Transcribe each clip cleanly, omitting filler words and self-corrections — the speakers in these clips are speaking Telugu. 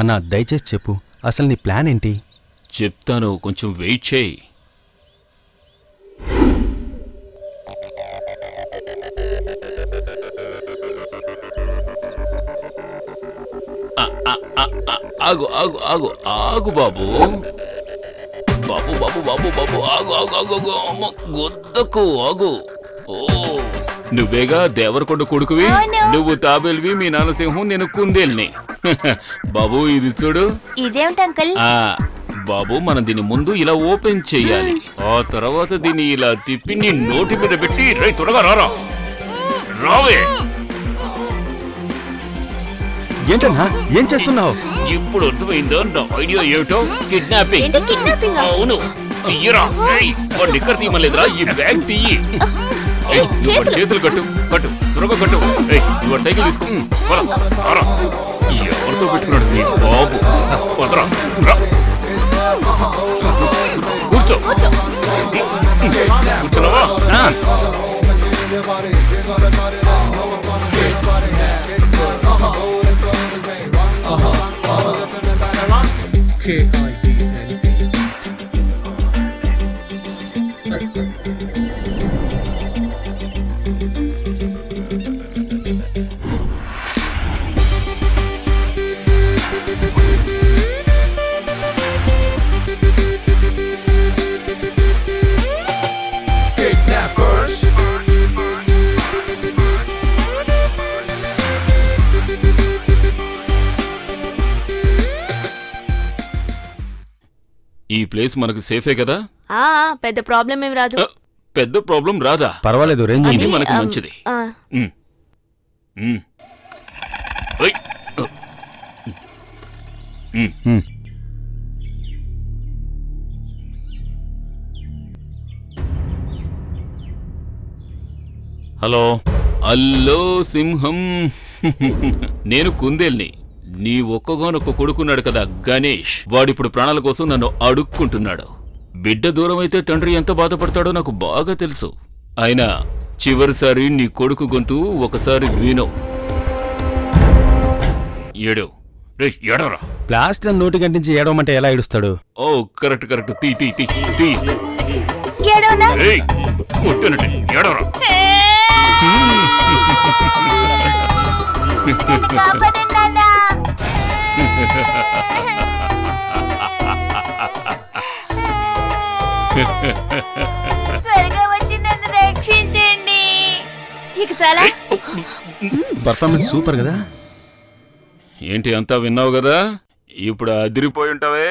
అన్నా దయచేసి చెప్పు, అసలు నీ ప్లాన్ ఏంటి? చెప్తాను, కొంచెం వెయిట్ చేయి. ఆగు ఆగు ఆగు ఆగు బాబు, బాబు బాబు బాబు బాబు ఆగు ఆగు ఆగు ఆగు, అమ్మ గొద్దకు ఆగు. ఓ నువ్వేగా దేవరకొండ కొడుకువి, నువ్వు తాబేలువి, మీ నాన్న సింహం, నేను కుందేల్ని. బాబు ఇది చూడు. ఇదేంటి అంకుల్? బాబు మనం దీన్ని ముందు ఇలా ఓపెన్ చెయ్యాలి, ఆ తర్వాత దీన్ని ఇలా తిప్పి నీ నోటి మీద పెట్టి రై త్వరగా రారా రావే. ఏంటన్నా ఏం చేస్తున్నావు? ఇప్పుడు అర్థమైందో నా ఐడియా ఏమిటో? కిడ్నాపింగ్. అవును, తీయరా. వాడు నిక్కర్ తీయమలేదురా, ఈ బ్యాగ్ తీయి. చేతులు కట్టు కట్టు, త్వరగా కట్టు. నువ్వు సైకిల్ తీసుకో, ఎవరితో పెట్టుకున్నాడు నీ బాబు? వదరా, కూర్చో. కూర్చున్నావా? ఈ ప్లేస్ మనకు సేఫే కదా? పెద్ద ప్రాబ్లం ఏం రాదు. పెద్ద ప్రాబ్లం రాదా? పర్వాలేదు, రేంజ్ ఇది మనకు మంచిది. హలో హలో సింహం, నేను కుందేల్ని. నీ ఒక్కగానొక్క కొడుకున్నాడు కదా గణేష్, వాడిప్పుడు ప్రాణాల కోసం నన్ను అడుక్కుంటున్నాడు. బిడ్డ దూరం అయితే తండ్రి ఎంత బాధపడతాడో నాకు బాగా తెలుసు. అయినా చివరిసారి నీ కొడుకు గొంతు ఒకసారి విను. ఏడు రే, ఏడవరా. ప్లాస్టర్ నోటి గంటించి ఏడవమంటే ఎలా ఏడుస్తాడు? ఓ కరెక్ట్ కరెక్ట్, తీ తీ తీ తీ. కొట్టునట్టే ఏడవరా. త్వరగా వచ్చి నన్ను రక్షించండి. ఇక చాలా పర్ఫార్మెన్స్ సూపర్ కదా. ఏంటి అంతా విన్నావు కదా, ఇప్పుడు అదిరిపోయి ఉంటావే.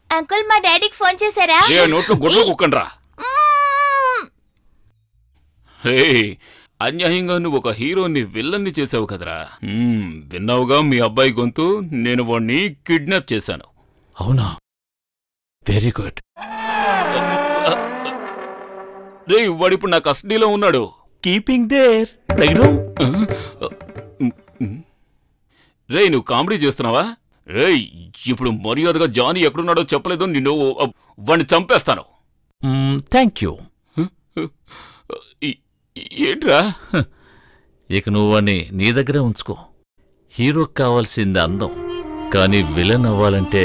అంకుల్ మా డాడీకి ఫోన్ చేశారా? నోట్లో గొడవ కుక్కండ్రా. హే, అన్యాయంగా నువ్వు ఒక హీరోని విల్లన్ని చేసావు కదరా. విన్నావుగా మీ అబ్బాయి గొంతు, నేను వాడిని కిడ్నాప్ చేశాను. అవునా? Very good. రే, వాడిప్పుడు నా కస్టడీలో ఉన్నాడు. Keeping there. రే, నువ్వు కామెడీ చేస్తున్నావా? రే, ఇప్పుడు మర్యాదగా జానీ ఎక్కడున్నాడో చెప్పలేదు, నిన్ను వాడిని చంపేస్తాను. Thank you. ఏంట్రా? ఇక నువ్వు వాణ్ణి నీ దగ్గరే ఉంచుకో. హీరోకి కావాల్సింది అందం, కానీ విలన్ అవ్వాలంటే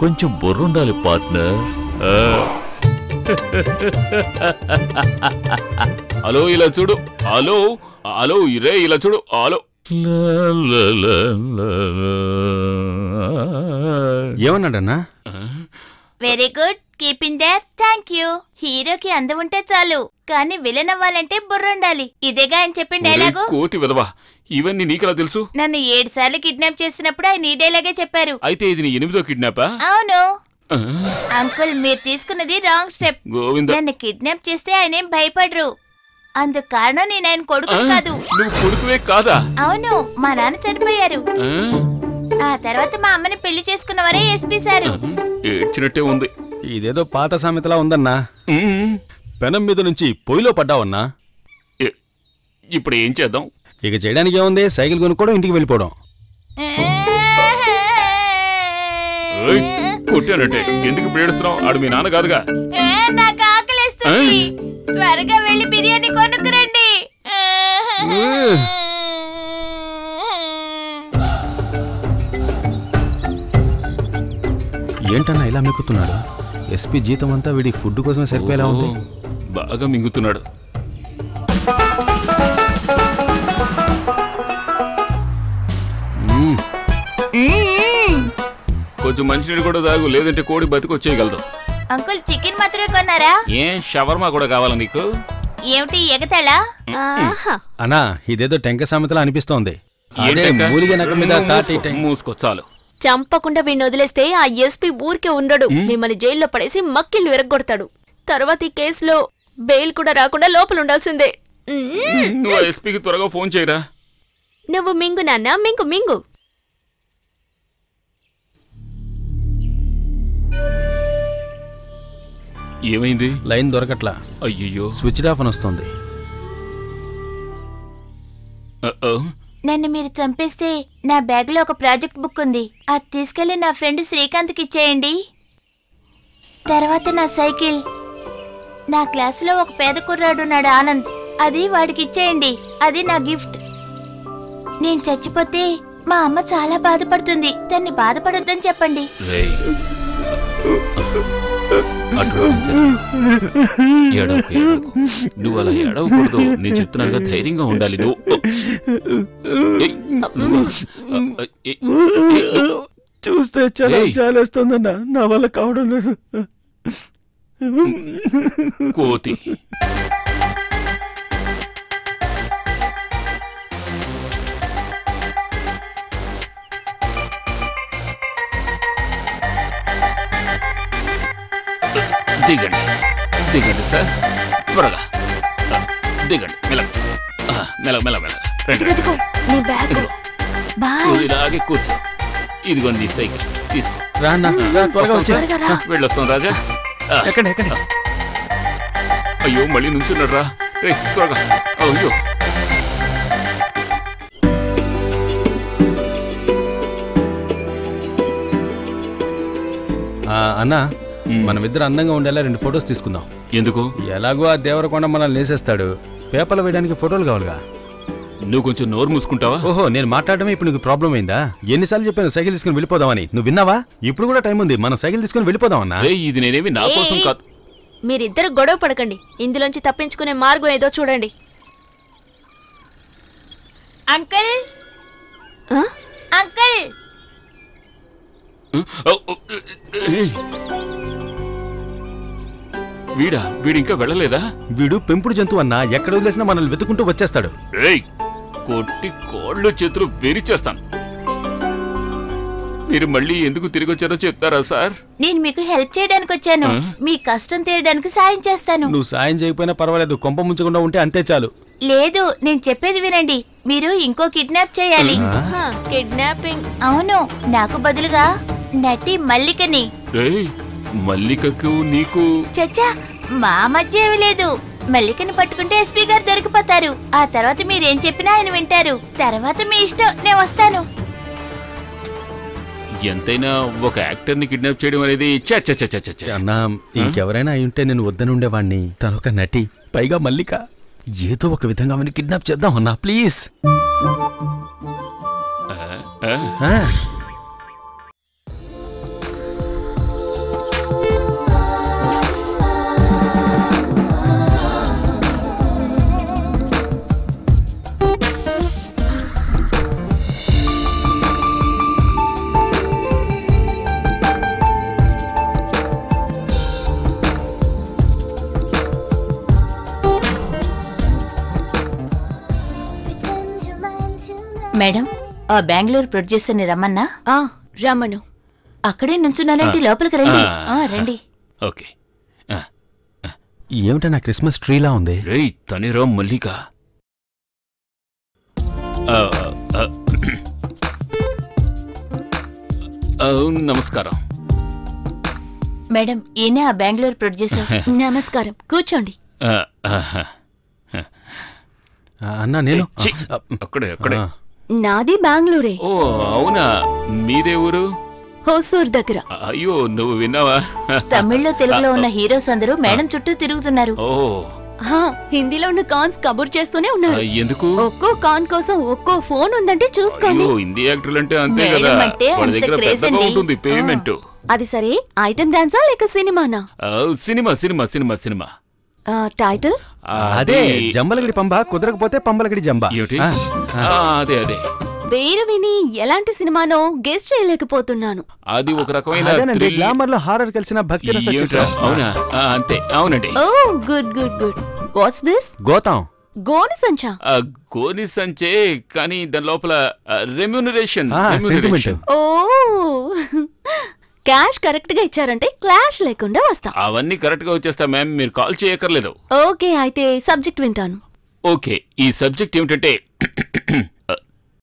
కొంచెం బుర్రుండాలి పార్ట్నర్. హలో ఇలా చూడు. హలో హలో రే, ఇలా చూడు. హలో. ఏమన్నాడన్నా? Very good, keeping there. Thank you. హీరోకి అందం ఉంటే చాలు, కానీ విలన్ అవ్వాలంటే బుర్రుండాలి. ఇదేగా ఆయన చెప్పిన డైలాగు. కోతి విధవా, ఇవన్నీ నీకెలా తెలుసు? నన్ను 7 సార్లు కిడ్నాప్ చేసినప్పుడు ఆయన ఈ డైలాగే చెప్పారు. అయితే ఇది నీ 8వ కిడ్నాపా? అవును అంకుల్, మీరు తీసుకున్నది రాంగ్ స్టెప్. నన్ను కిడ్నాప్ చేస్తే ఆయన ఏం భయపడరు. అందుకు కారణం నేను ఆయన కొడుకు కాదు. నువ్వు కొడుకువే కాదా? అవును, మా నాన్న చనిపోయారు. ఆ తర్వాత మా అమ్మని పెళ్లి చేసుకున్నవారే ఎస్పీ సారు. ఏడ్చినట్టే ఉంది. ఇదేదో పాత సామెతలా ఉందన్నా. పెనం మీద నుంచి పొయ్యిలో పడ్డావన్నా. ఇప్పుడు ఏం చేద్దాం? ఇక చేయడానికి ఏముంది, సైకిల్ కొనుక్కోవడం, ఇంటికి వెళ్ళిపోవడం. కొట్టానంటే ఎందుకు ఏడుస్తున్నావు? ఆడు మీ నాన్న కాదుగా. నాకు ఆకలిస్తుంది, త్వరగా వెళ్ళి బిర్యానీ కొనుక్కురండి. ఎలా మెక్కుతున్నాడు? ఎస్పీ జీతం అంతా వీడి ఫుడ్ కోసమే సరిపోయేలా ఉంది. బాగా మింగుతున్నాడు. కొంచెం మంచినీళ్ళు కూడా తాగు, లేదంటే కోడి బతికొచ్చేయగలదు. అంకుల్ చికెన్ మాత్రమే కొన్నారా? ఏం షవర్మా కూడా కావాలా నీకు? ఏమిటి ఎగతాళా? అన్నా ఇదేదో టెంక సామెతలా అనిపిస్తోంది. మూసుకో చాలు. చంపకుండా వీడిని వదిలేస్తే ఆ ఎస్పీ ఊరికే ఉండడు, మిమ్మల్ని జైల్లో పడేసి మక్కిళ్ళు విరగొడతాడు. తర్వాత ఈ కేసులో బెయిల్ కూడా రాకుండా లోపల ఉండాల్సిందే. నువ్వు ఎస్పీకి త్వరగా ఫోన్ చేయరా. నువ్వు మింగు నాన్న, మింగు మింగు. ఏమైంది? లైన్ దొరకట్లా. అయ్యో, స్విచ్ ఆఫ్ అని వస్తుంది. నన్ను మీరు చంపేస్తే నా బ్యాగ్ లో ఒక ప్రాజెక్ట్ బుక్ ఉంది, అది తీసుకెళ్లి నా ఫ్రెండ్ శ్రీకాంత్కి ఇచ్చేయండి. తర్వాత నా సైకిల్, నా క్లాసులో ఒక పేద కుర్రాడున్నాడు ఆనంద్, అది వాడికి ఇచ్చేయండి, అది నా గిఫ్ట్. నేను చచ్చిపోతే మా అమ్మ చాలా బాధపడుతుంది, దాన్ని బాధపడొద్దని చెప్పండి. నువ్వు అలా ఏడవకూడదు, నేను చెప్తున్నానుగా, ధైర్యంగా ఉండాలి. చూస్తే చాలా చాలేస్తుందన్నా, నా వల్ల కావడం లేదు. కోతి దిగండి దిగండి సార్, త్వరగా దిగండి. మెల్లగా మెల్లగా మెల్లగా ఇలాగే కూర్చో. ఇదిగోండి ఈ సైకిల్ తీసుకో. వెళ్ళొస్తాం రాజా. అయ్యో మళ్ళీ నుంచున్నాడు రా, త్వరగా. అయ్యో అన్నా, మనమిద్దరు అందంగా ఉండేలా 2 ఫొటోస్ తీసుకుందాం. ఎందుకు? ఎలాగో ఆ దేవరకొండ మనల్ని లేసేస్తాడు, పేపర్లు వేయడానికి ఫోటోలు కావాలిగా. నువ్వు కొంచెం నోరు మూసుకుంటావా? ఓహో, నేను మాట్లాడమే ఇప్పుడు నీకు ప్రాబ్లం అయిందా? ఎన్నిసార్లు చెప్పాను సైకిల్ తీసుకుని వెళ్ళిపోదామని, నువ్వు విన్నావా? ఇప్పుడు కూడా టైం ఉంది, మనం సైకిల్ తీసుకుని వెళ్ళిపోదామన్నా. ఇది నేనేమి నా కోసం కాదు. మీరిద్దరు గొడవ పడకండి, ఇందులోంచి తప్పించుకునే మార్గం ఏదో చూడండి. అంకుల్ అంకుల్, వీడు ఇంకా వెళ్ళలేదా? వీడు పెంపుడు జంతువు అన్నా, ఎక్కడ వదిలేసినా మనల్ని వెతుకుంటూ వచ్చేస్తాడు. కొట్టి కోళ్ళు చేతులు వేరిచేస్తాను. మీరు మళ్ళీ ఎందుకు తిరిగి వచ్చారో చెప్తారా సార్? నేను మీకు హెల్ప్ చేయడానికి వచ్చాను, మీ కష్టం తీయడానికి సాయం చేస్తాను. నువ్వు సాయం చేయకపోయినా పర్వాలేదు, కొంప ముంచకుండా ఉంటే అంతే చాలు. లేదు, నేను చెప్పేది వినండి, మీరు ఇంకో కిడ్నాప్ చేయాలి. కిడ్నాపింగ్? అవును, నాకు బదులుగా నటి మల్లికని. మల్లికకు నీకు? చచ్చా, మా మధ్య ఏమీ లేదు. మల్లికని పట్టుకుంటే ఎస్పీ గారు దొరికిపోతారు, ఆ తర్వాత మీరేం చెప్పినా ఆయన వింటారు. తర్వాత మీ ఇష్టం, నేను వస్తాను. ఎంతైనా ఒక యాక్టర్ ని కిడ్నాప్ చేయడం అనేది అన్నా, ఇంకెవరైనా అయి ఉంటే నేను వద్దని ఉండేవాణ్ణి. తనొక నటి, పైగా మల్లిక. ఏదో ఒక విధంగా ఆమెను కిడ్నాప్ చేద్దాం అన్నా, ప్లీజ్. మేడం, ఆ బెంగళూరు ప్రొడ్యూసర్ని రమ్మన్నా? రమ్మను. అక్కడే నుంచున్నానంటే లోపలికి రండి. రండి. ఓకే. ఏమిటా నా క్రిస్మస్ ట్రీలా ఉంది? తనిరా మల్లిక. నమస్కారం మేడం, ఈయన ఆ బెంగళూరు ప్రొడ్యూసర్. నమస్కారం, కూర్చోండి. అన్నా నేను అక్కడే అక్కడే. నాది బెంగళూరే. ఓ అవునా, మీదే ఊరు? హోసూర్ దగ్గర. అయ్యో, నువ్వు విన్నావా? తమిళ్లో తెలుగులో ఉన్న హీరోస్ అందరూ మేడం చుట్టూ తిరుగుతున్నారు. ఓ, హిందీలో ఉన్న కాన్స్ కబుర్ చేస్తూనే ఉన్నారు. ఎందుకు? ఒక్కో కాన్ కోసం ఒక్కో ఫోన్ ఉందంటే చూసుకోండి. హిందీ యాక్టర్లు అంటే అంతే కదా, వాళ్ళ దగ్గర పెద్దగా ఉంటుంది పేమెంట్. అది సరే, ఐటమ్ డాన్సా లేక సినిమానా? Cinema cinema cinema cinema. Title? అదే జంబలగడి పంబ కుదరకపోతే పంబలగడి జంబ. ఏమిటి? అదే అదే. పేరు విని ఎలాంటి సినిమానో గెస్ట్ చేయలేకపోతున్నాను. అది ఒక రకమైన గ్లామర్ లో హారర్ కలిసిన భక్తి రస చిత్రం. అవునా? అంతే, అవునండి. Oh good good good. What's this? గోతాం. గోని సంచా? గోని సంచే, కానీ దాని లోపల రెమ్యూనరేషన్. ఓ క్యాష్ కరెక్ట్ గా ఇచ్చారంటే క్లాష్ లేకుండా వస్తా. అవన్నీ కరెక్ట్ గా వచ్చేస్తా మ్యామ్, మీరు కాల్ చేయక్కర్లేదు. ఓకే, అయితే సబ్జెక్ట్ వింటాను. ఓకే, ఈ సబ్జెక్ట్ ఏమిటంటే